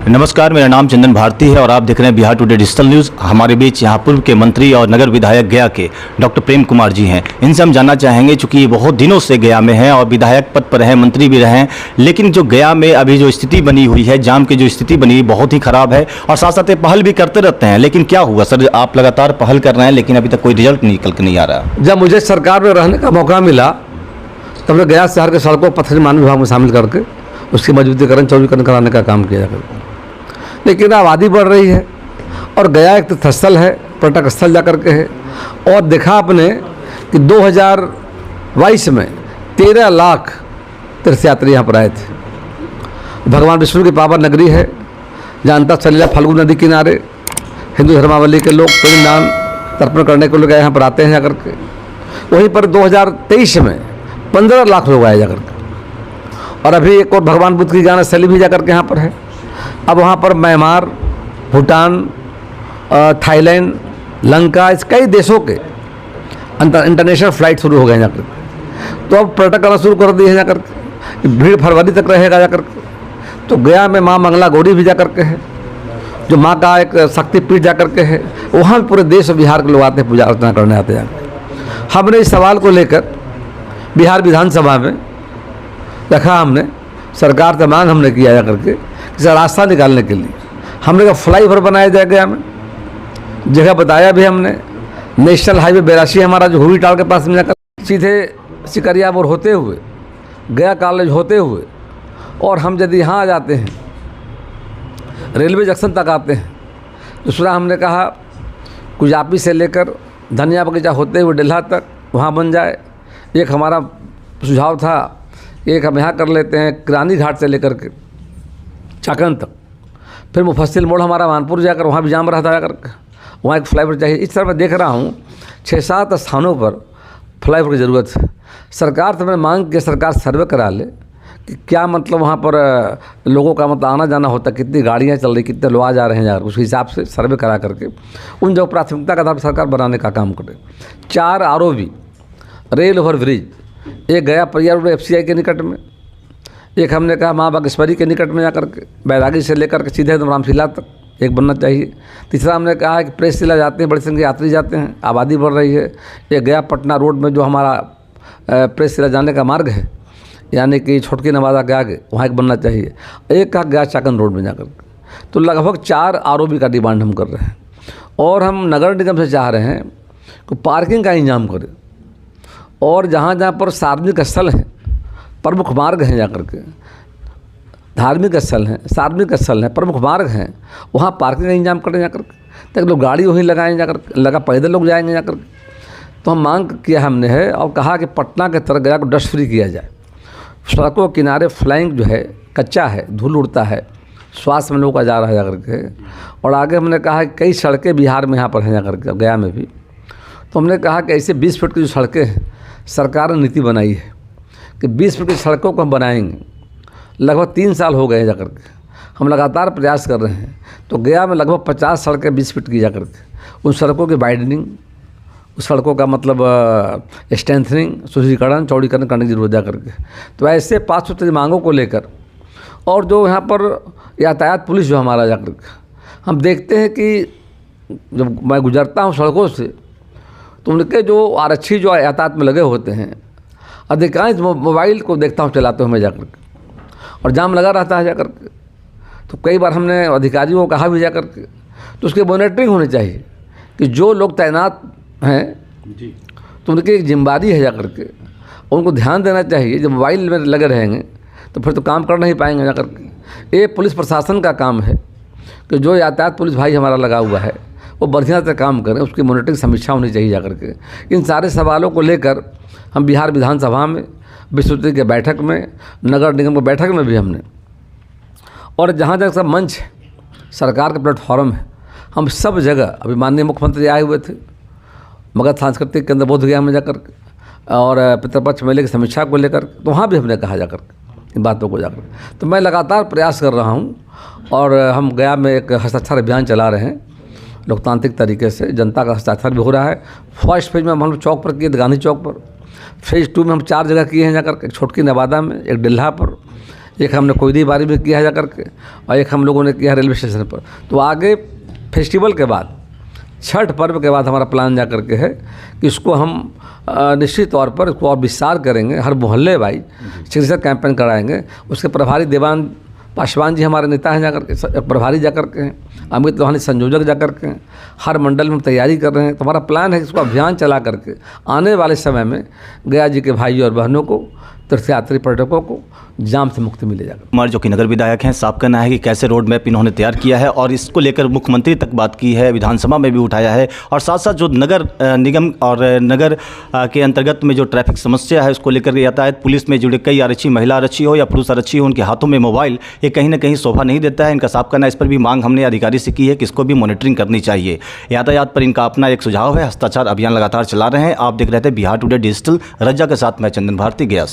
नमस्कार, मेरा नाम चंदन भारती है और आप देख रहे हैं बिहार टुडे डिजिटल न्यूज़। हमारे बीच यहाँ पूर्व के मंत्री और नगर विधायक गया के डॉक्टर प्रेम कुमार जी हैं। इनसे हम जानना चाहेंगे, चूँकि ये बहुत दिनों से गया में हैं और विधायक पद पर हैं, मंत्री भी रहे हैं, लेकिन जो गया में अभी जो स्थिति बनी हुई है, जाम की जो स्थिति बनी बहुत ही ख़राब है और साथ साथ पहल भी करते रहते हैं। लेकिन क्या हुआ सर, आप लगातार पहल कर रहे हैं लेकिन अभी तक कोई रिजल्ट निकल के नहीं आ रहा। जब मुझे सरकार में रहने का मौका मिला तब हमने गया शहर के सड़कों पथ निर्माण विभाग में शामिल करके उसकी मजबूतीकरण चौड़ीकरण कराने का काम किया जाकर, लेकिन आबादी बढ़ रही है और गया एक तीर्थस्थल है, पर्यटक स्थल जाकर के है। और देखा आपने कि 2022 में 13 लाख तीर्थयात्री यहाँ पर आए थे। भगवान विष्णु की पावन नगरी है, जानता सलीला फाल्गु नदी किनारे हिंदू धर्मावली के लोग पिंडदान तर्पण करने के लोग यहाँ पर आते हैं जाकर के। वहीं पर 2023 में 15 लाख लोग आए जाकर के। और अभी एक और भगवान बुद्ध की ज्ञान स्थली भी जाकर के यहाँ पर है। अब वहाँ पर म्यांमार, भूटान, थाईलैंड, लंका, इस कई देशों के इंटरनेशनल फ्लाइट शुरू हो गए जाकर के। तो अब पर्यटक आना शुरू कर दिए हैं जाकर के। भीड़ फरवरी तक रहेगा जाकर के। तो गया में माँ मंगला गौरी भी जाकर के है, जो माँ का एक शक्तिपीठ जाकर के है। वहाँ भी पूरे देश और बिहार के लोग आते हैं, पूजा अर्चना करने आते हैं। हमने इस सवाल को लेकर बिहार विधानसभा में रखा, हमने सरकार से मांग हमने किया जाकर के इसका रास्ता निकालने के लिए। हमने कहा फ्लाईओवर बनाया जाए गया में, जगह बताया भी हमने। नेशनल हाईवे 82 हमारा जो हुई टाल के पास में जाकर सीधे सिकरिया मोड़ होते हुए गया कॉलेज होते हुए और हम यदि यहाँ आ जाते हैं रेलवे जंक्शन तक आते हैं। दूसरा हमने कहा कुजापी से लेकर धनिया बगीचा होते हुए डेल्हा तक वहाँ बन जाए। एक हमारा सुझाव था, एक हम यहाँ कर लेते हैं किरानी घाट से लेकर के चाकन तक। फिर मुफस्सिल मोड़ हमारा मानपुर जाकर वहाँ भी जाम रहता जाकर वहाँ एक फ्लाईओवर चाहिए। इस तरह मैं देख रहा हूँ 6-7 स्थानों पर फ्लाईओवर की ज़रूरत है। सरकार से मैंने मांग कि सरकार सर्वे करा ले कि क्या मतलब वहाँ पर लोगों का मतलब आना जाना होता, कितनी गाड़ियाँ चल रही, कितने लोग आ जा रहे हैं यार, उस हिसाब से सर्वे करा करके उन जो प्राथमिकता का आधार पर सरकार बनाने का काम करे। 4 ROV रेल ओवर ब्रिज, एक गया परिया रोड FCI के निकट में, एक हमने कहा माँ बागेश्वरी के निकट में जाकर के बैरागी से लेकर के सीधे एकदम रामशिला तक एक बनना चाहिए। तीसरा हमने कहा कि प्रेस शिला जाते हैं, बड़ी संख्या यात्री जाते हैं, आबादी बढ़ रही है। एक गया पटना रोड में जो हमारा प्रेस शिला जाने का मार्ग है, यानी कि छोटकी नवादा के आगे, वहाँ एक बनना चाहिए। एक का गया चाकन रोड में जाकर के। तो लगभग 4 ROV का डिमांड हम कर रहे हैं। और हम नगर निगम से चाह रहे हैं कि पार्किंग का इंतजाम करें और जहाँ जहाँ पर सार्वजनिक स्थल हैं, प्रमुख मार्ग हैं जाकर के, धार्मिक स्थल हैं, सार्वजनिक स्थल हैं, प्रमुख मार्ग हैं, वहाँ पार्किंग का इंतजाम करें जाकर के, ताकि लोग गाड़ी वहीं लगाएं जाकर, लगा पैदल लोग जाएंगे जाकर के। तो हम मांग किया हमने है और कहा कि पटना के तरफ गया को डस्ट फ्री किया जाए। सड़कों के किनारे फ्लाइंग जो है कच्चा है, धूल उड़ता है, श्वास में लोगों का जा रहा है जाकर के। और आगे हमने कहा कि कई सड़कें बिहार में यहाँ पर हैं जाकर के, गया में भी। तो हमने कहा कि ऐसे 20 फीट की जो सड़कें हैं, सरकार ने नीति बनाई है कि 20 फीट की सड़कों को हम बनाएंगे। लगभग 3 साल हो गए जाकर के हम लगातार प्रयास कर रहे हैं। तो गया में लगभग 50 सड़कें 20 फीट की जाकर के, उन सड़कों की वाइडनिंग, उस सड़कों का मतलब स्ट्रेंथनिंग, सुदृढ़ीकरण, चौड़ीकरण करने की जरूरत जाकर के। तो ऐसे 5 सूत्री मांगों को लेकर और जो यहाँ पर यातायात पुलिस जो हमारा जाकर के, हम देखते हैं कि जब मैं गुजरता हूँ सड़कों से तो उनके जो आरक्षी जो यातायात में लगे होते हैं, अधिकांश मोबाइल को देखता हूँ चलाते हुए जाकर के, और जाम लगा रहता है जाकर के। तो कई बार हमने अधिकारियों को कहा भी जाकर के, तो उसकी मॉनिटरिंग होनी चाहिए कि जो लोग तैनात हैं जी, तो उनकी एक जिम्मेदारी है जाकर के, उनको ध्यान देना चाहिए। जब मोबाइल में लगे रहेंगे तो फिर तो काम कर नहीं पाएंगे जाकर के। ये पुलिस प्रशासन का काम है कि जो यातायात पुलिस भाई हमारा लगा हुआ है वो बढ़िया से काम करें, उसकी मॉनिटरिंग समीक्षा होनी चाहिए जाकर के। इन सारे सवालों को लेकर हम बिहार विधानसभा में, विस्तृति के बैठक में, नगर निगम की बैठक में भी हमने, और जहाँ जहाँ सब मंच है, सरकार के प्लेटफॉर्म है, हम सब जगह, अभी माननीय मुख्यमंत्री आए हुए थे मगध सांस्कृतिक केंद्र बोधगया में जाकर के, और पितृपक्ष मेले की समीक्षा को लेकर, तो वहाँ भी हमने कहा जाकर इन बातों को जाकर। तो मैं लगातार प्रयास कर रहा हूँ और हम गया में एक हस्ताक्षर अभियान चला रहे हैं लोकतांत्रिक तरीके से, जनता का हस्ताक्षर भी हो रहा है। फर्स्ट फेज में हम चौक पर किए, गांधी चौक पर। फेज़ 2 में हम 4 जगह किए हैं जाकर, एक छोटकी नवादा में, एक डेल्हा पर, एक हमने कोयली बारी में किया है जा करके, और एक हम लोगों ने किया है रेलवे स्टेशन पर। तो आगे फेस्टिवल के बाद, छठ पर्व के बाद हमारा प्लान जा करके है कि इसको हम निश्चित तौर पर इसको और विस्तार करेंगे। हर मोहल्ले वाइज सिग्नेचर कैंपेन कराएंगे। उसके प्रभारी देवान पासवान जी हमारे नेता हैं, जाकर के प्रभारी जाकर के हैं, अमित लोहानी संयोजक जाकर के हैं। हर मंडल में हम तैयारी कर रहे हैं। तो हमारा प्लान है कि इसको अभियान चला करके आने वाले समय में गया जी के भाइयों और बहनों को, तीर्थयात्री पर्यटकों को जाम से मुक्ति मिले जाकर। कुमार जो कि नगर विधायक हैं, साफ कहना है कि कैसे रोड मैप इन्होंने तैयार किया है और इसको लेकर मुख्यमंत्री तक बात की है, विधानसभा में भी उठाया है, और साथ साथ जो नगर निगम और नगर के अंतर्गत में जो ट्रैफिक समस्या है उसको लेकर यातायात पुलिस में जुड़े कई आरक्षी, महिला आरक्षी हो या पुरुष आरक्षी हो, उनके हाथों में मोबाइल ये कहीं ना कहीं शोभा नहीं देता है। इनका साफ कहना, इस पर भी मांग हमने अधिकारी से की है कि इसको भी मॉनिटरिंग करनी चाहिए। यातायात पर इनका अपना एक सुझाव है। हस्ताक्षर अभियान लगातार चला रहे हैं। आप देख रहे थे बिहार टुडे डिजिटल। रज्जा के साथ मैं चंदन भारती, गया।